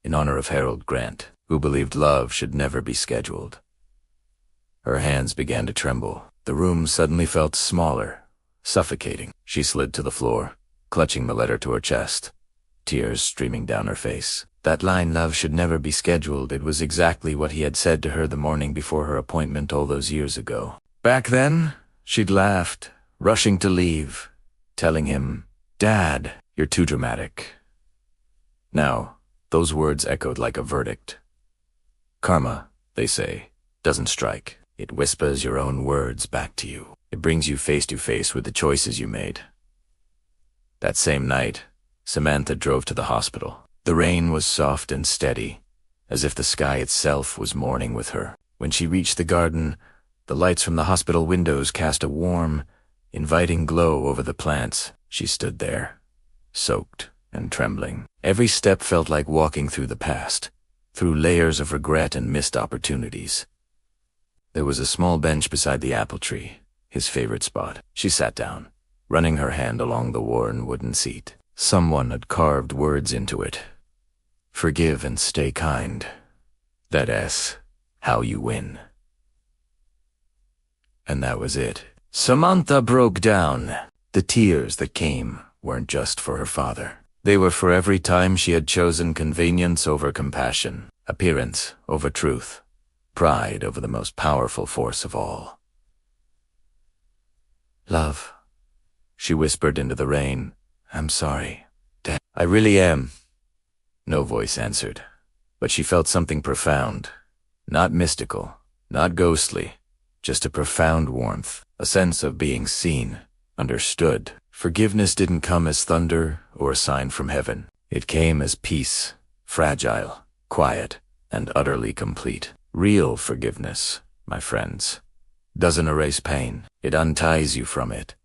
in honor of Harold Grant, who believed love should never be scheduled. Her hands began to tremble. The room suddenly felt smaller, suffocating. She slid to the floor, clutching the letter to her chest, tears streaming down her face. That line, "Love should never be scheduled," it was exactly what he had said to her the morning before her appointment all those years ago. Back then, she'd laughed, rushing to leave, telling him, "Dad, you're too dramatic." Now, those words echoed like a verdict. Karma, they say, doesn't strike. It whispers your own words back to you. It brings you face to face with the choices you made. That same night, Samantha drove to the hospital. The rain was soft and steady, as if the sky itself was mourning with her. When she reached the garden, the lights from the hospital windows cast a warm, inviting glow over the plants. She stood there, soaked and trembling. Every step felt like walking through the past, through layers of regret and missed opportunities. There was a small bench beside the apple tree, his favorite spot. She sat down, running her hand along the worn wooden seat. Someone had carved words into it. "Forgive and stay kind. That S, how you win." And that was it. Samantha broke down. The tears that came weren't just for her father. They were for every time she had chosen convenience over compassion, appearance over truth, pride over the most powerful force of all. "Love," she whispered into the rain, "I'm sorry, Dad." "I really am." No voice answered, but she felt something profound, not mystical, not ghostly, just a profound warmth, a sense of being seen, understood. Forgiveness didn't come as thunder or a sign from heaven. It came as peace, fragile, quiet, and utterly complete. Real forgiveness, my friends, doesn't erase pain. It unties you from it.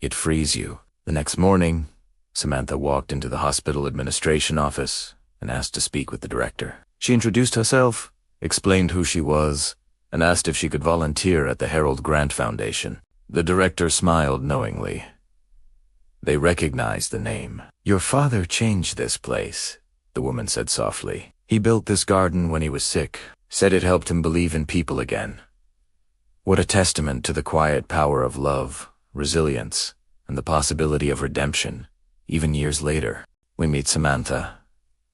It frees you. The next morning, Samantha walked into the hospital administration office and asked to speak with the director. She introduced herself, explained who she was, and asked if she could volunteer at the Harold Grant Foundation. The director smiled knowingly. They recognized the name. "Your father changed this place," the woman said softly. "He built this garden when he was sick, said it helped him believe in people again." What a testament to the quiet power of love, resilience, and the possibility of redemption, even years later. We meet Samantha,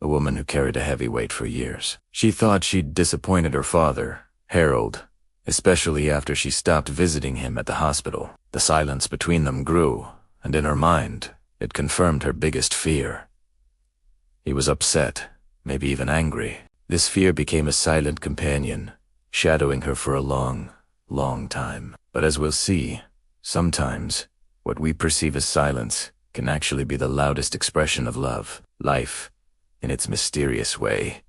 a woman who carried a heavy weight for years. She thought she'd disappointed her father, Harold, especially after she stopped visiting him at the hospital. The silence between them grew, and in her mind, it confirmed her biggest fear. He was upset, maybe even angry. This fear became a silent companion, shadowing her for a long, long time. But as we'll see, sometimes, what we perceive as silence can actually be the loudest expression of love. Life, in its mysterious way,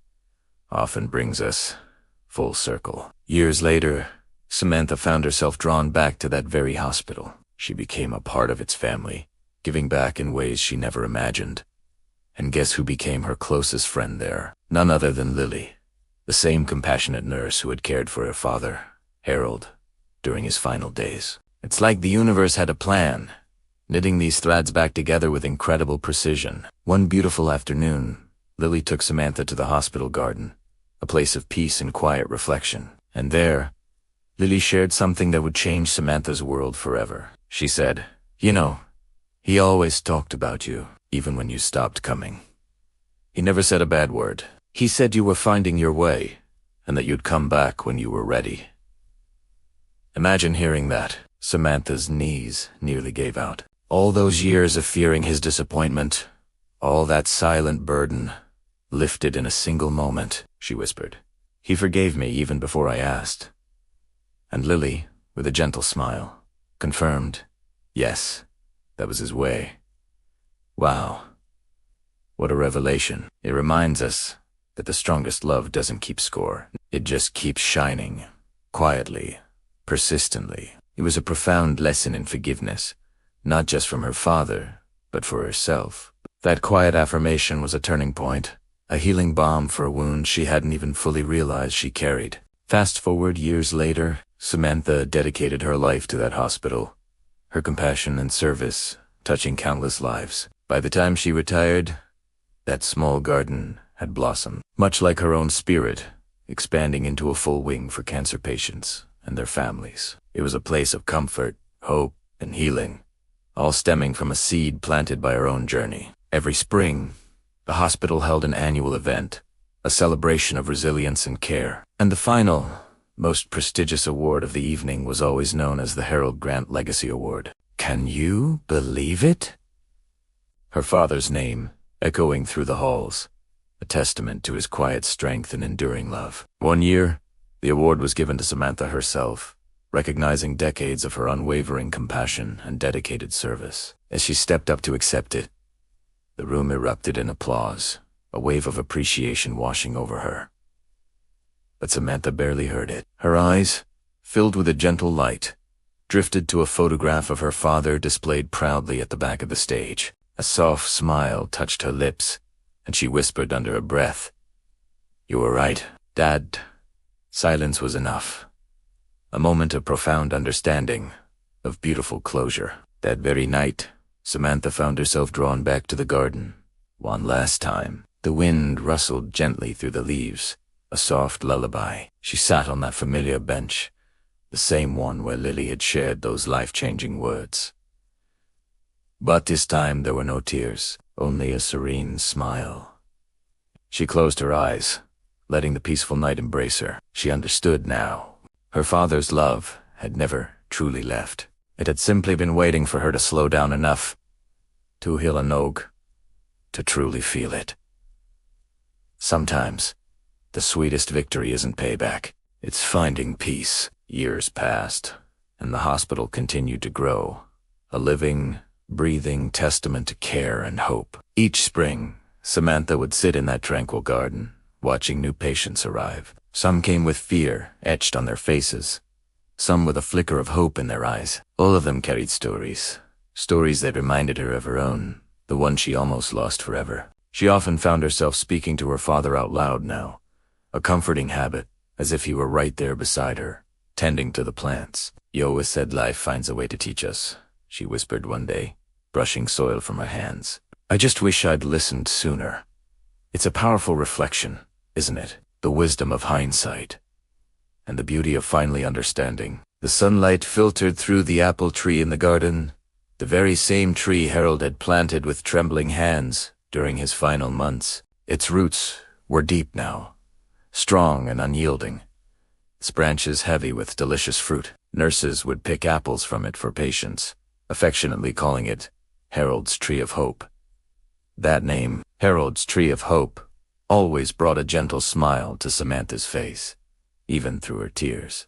often brings us full circle. Years later, Samantha found herself drawn back to that very hospital. She became a part of its family, giving back in ways she never imagined. And guess who became her closest friend there? None other than Lily, the same compassionate nurse who had cared for her father, Harold, during his final days. It's like the universe had a plan, knitting these threads back together with incredible precision. One beautiful afternoon, Lily took Samantha to the hospital garden, a place of peace and quiet reflection. And there, Lily shared something that would change Samantha's world forever. She said, "You know, he always talked about you, even when you stopped coming. He never said a bad word. He said you were finding your way, and that you'd come back when you were ready." Imagine hearing that. Samantha's knees nearly gave out. All those years of fearing his disappointment, all that silent burden, lifted in a single moment, she whispered. "He forgave me even before I asked." And Lily, with a gentle smile, confirmed, yes, that was his way. Wow. What a revelation. It reminds us that the strongest love doesn't keep score. It just keeps shining, quietly, persistently. It was a profound lesson in forgiveness, not just from her father, but for herself. That quiet affirmation was a turning point, a healing balm for a wound she hadn't even fully realized she carried. Fast forward years later, Samantha dedicated her life to that hospital, her compassion and service touching countless lives. By the time she retired, that small garden had blossomed, much like her own spirit, expanding into a full wing for cancer patients and their families. It was a place of comfort, hope, and healing, all stemming from a seed planted by her own journey. Every spring, the hospital held an annual event, a celebration of resilience and care. And the final, most prestigious award of the evening was always known as the Harold Grant Legacy Award. Can you believe it? Her father's name echoing through the halls, a testament to his quiet strength and enduring love. One year, the award was given to Samantha herself, recognizing decades of her unwavering compassion and dedicated service. As she stepped up to accept it, the room erupted in applause, a wave of appreciation washing over her. But Samantha barely heard it. Her eyes, filled with a gentle light, drifted to a photograph of her father displayed proudly at the back of the stage. A soft smile touched her lips, and she whispered under her breath, "You were right, Dad." Silence was enough. A moment of profound understanding, of beautiful closure. That very night, Samantha found herself drawn back to the garden. One last time, the wind rustled gently through the leaves, a soft lullaby. She sat on that familiar bench, the same one where Lily had shared those life-changing words. But this time there were no tears, only a serene smile. She closed her eyes, letting the peaceful night embrace her. She understood now. Her father's love had never truly left. It had simply been waiting for her to slow down enough to heal an oak, to truly feel it. Sometimes, the sweetest victory isn't payback. It's finding peace. Years passed, and the hospital continued to grow, a living, breathing testament to care and hope. Each spring, Samantha would sit in that tranquil garden, watching new patients arrive. Some came with fear etched on their faces, some with a flicker of hope in their eyes. All of them carried stories that reminded her of her own, the one she almost lost forever. She often found herself speaking to her father out loud now, a comforting habit, as if he were right there beside her, tending to the plants. "You always said life finds a way to teach us," she whispered one day, brushing soil from her hands. "I just wish I'd listened sooner." It's a powerful reflection, isn't it? The wisdom of hindsight, and the beauty of finally understanding. The sunlight filtered through the apple tree in the garden, the very same tree Harold had planted with trembling hands during his final months. Its roots were deep now, strong and unyielding, its branches heavy with delicious fruit. Nurses would pick apples from it for patients, affectionately calling it Harold's Tree of Hope. That name, Harold's Tree of Hope, always brought a gentle smile to Samantha's face, even through her tears.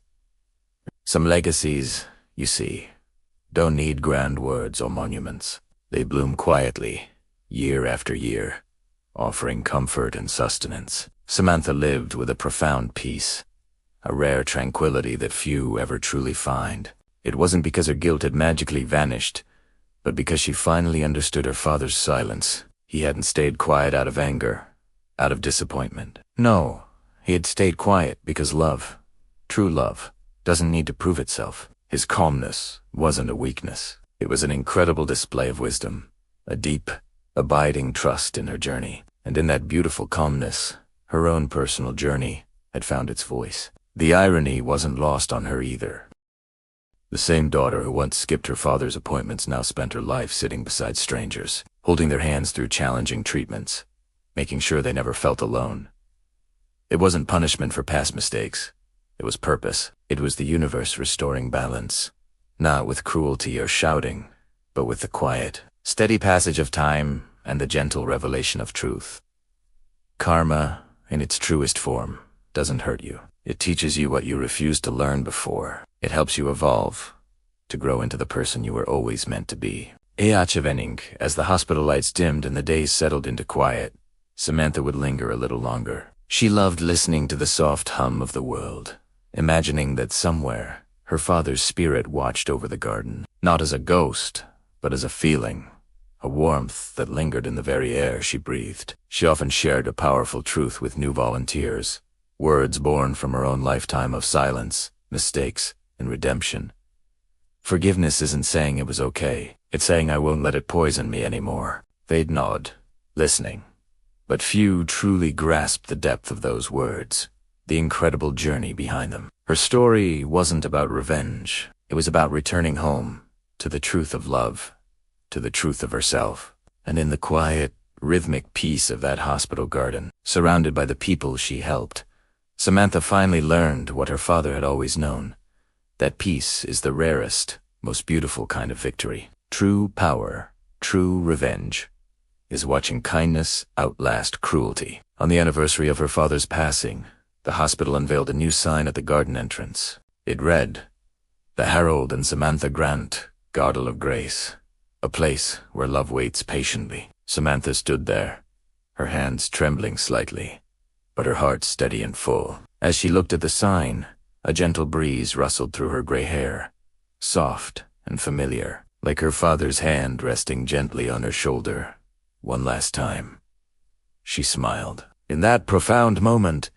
Some legacies, you see, don't need grand words or monuments. They bloom quietly, year after year, offering comfort and sustenance. Samantha lived with a profound peace, a rare tranquility that few ever truly find. It wasn't because her guilt had magically vanished, but because she finally understood her father's silence. He hadn't stayed quiet out of anger, out of disappointment. No, he had stayed quiet because love, true love, doesn't need to prove itself. His calmness wasn't a weakness. It was an incredible display of wisdom, a deep, abiding trust in her journey. And in that beautiful calmness, her own personal journey had found its voice. The irony wasn't lost on her either. The same daughter who once skipped her father's appointments now spent her life sitting beside strangers, holding their hands through challenging treatments, making sure they never felt alone. It wasn't punishment for past mistakes. It was purpose. It was the universe restoring balance, not with cruelty or shouting, but with the quiet, steady passage of time and the gentle revelation of truth. Karma, in its truest form, doesn't hurt you. It teaches you what you refused to learn before. It helps you evolve, to grow into the person you were always meant to be. As the hospital lights dimmed and the days settled into quiet, Samantha would linger a little longer. She loved listening to the soft hum of the world, imagining that somewhere her father's spirit watched over the garden, not as a ghost, but as a feeling, a warmth that lingered in the very air she breathed. She often shared a powerful truth with new volunteers, words born from her own lifetime of silence, mistakes, and redemption. Forgiveness isn't saying it was okay. It's saying I won't let it poison me anymore. They'd nod, listening. But few truly grasped the depth of those words, the incredible journey behind them. Her story wasn't about revenge. It was about returning home, to the truth of love, to the truth of herself. And in the quiet, rhythmic peace of that hospital garden, surrounded by the people she helped, Samantha finally learned what her father had always known, that peace is the rarest, most beautiful kind of victory. True power, true revenge, is watching kindness outlast cruelty. On the anniversary of her father's passing, the hospital unveiled a new sign at the garden entrance. It read, "The Harold and Samantha Grant Garden of Grace, a place where love waits patiently." Samantha stood there, her hands trembling slightly, but her heart steady and full. As she looked at the sign, a gentle breeze rustled through her gray hair, soft and familiar, like her father's hand resting gently on her shoulder. One last time. She smiled. In that profound moment,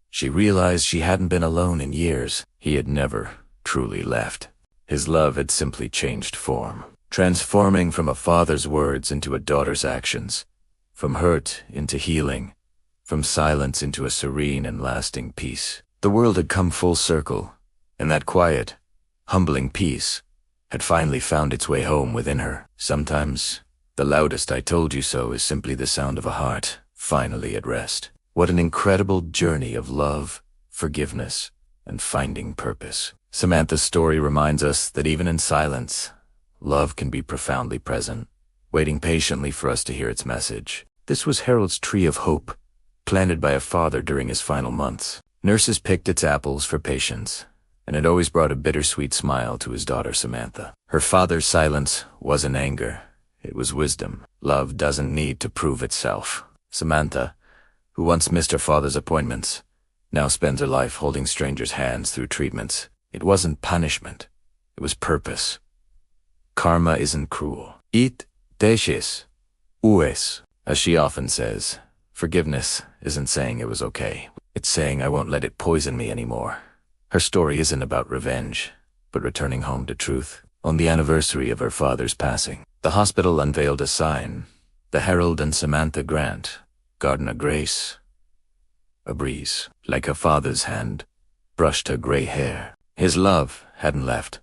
she realized she hadn't been alone in years. He had never truly left. His love had simply changed form, transforming from a father's words into a daughter's actions, from hurt into healing, from silence into a serene and lasting peace. The world had come full circle, and that quiet, humbling peace had finally found its way home within her. Sometimes, the loudest "I told you so" is simply the sound of a heart finally at rest. What an incredible journey of love, forgiveness, and finding purpose. Samantha's story reminds us that even in silence, love can be profoundly present, waiting patiently for us to hear its message. This was Harold's Tree of Hope, planted by a father during his final months. Nurses picked its apples for patients, and it always brought a bittersweet smile to his daughter Samantha. Her father's silence wasn't anger, it was wisdom. Love doesn't need to prove itself. Samantha, who once missed her father's appointments, now spends her life holding strangers' hands through treatments. It wasn't punishment. It was purpose. Karma isn't cruel. It deshes ues, as she often says. Forgiveness isn't saying it was okay. It's saying I won't let it poison me anymore. Her story isn't about revenge, but returning home to truth. On the anniversary of her father's passing, the hospital unveiled a sign. The Herald and Samantha Grant, Garden of Grace. A breeze, like her father's hand, brushed her gray hair. His love hadn't left.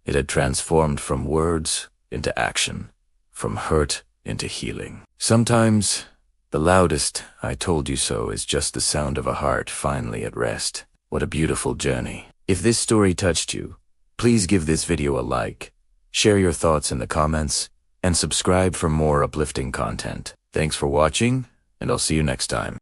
It had transformed from words into action, from hurt into healing. Sometimes, the loudest "I told you so" is just the sound of a heart finally at rest. What a beautiful journey. If this story touched you, please give this video a like, share your thoughts in the comments, and subscribe for more uplifting content. Thanks for watching, and I'll see you next time.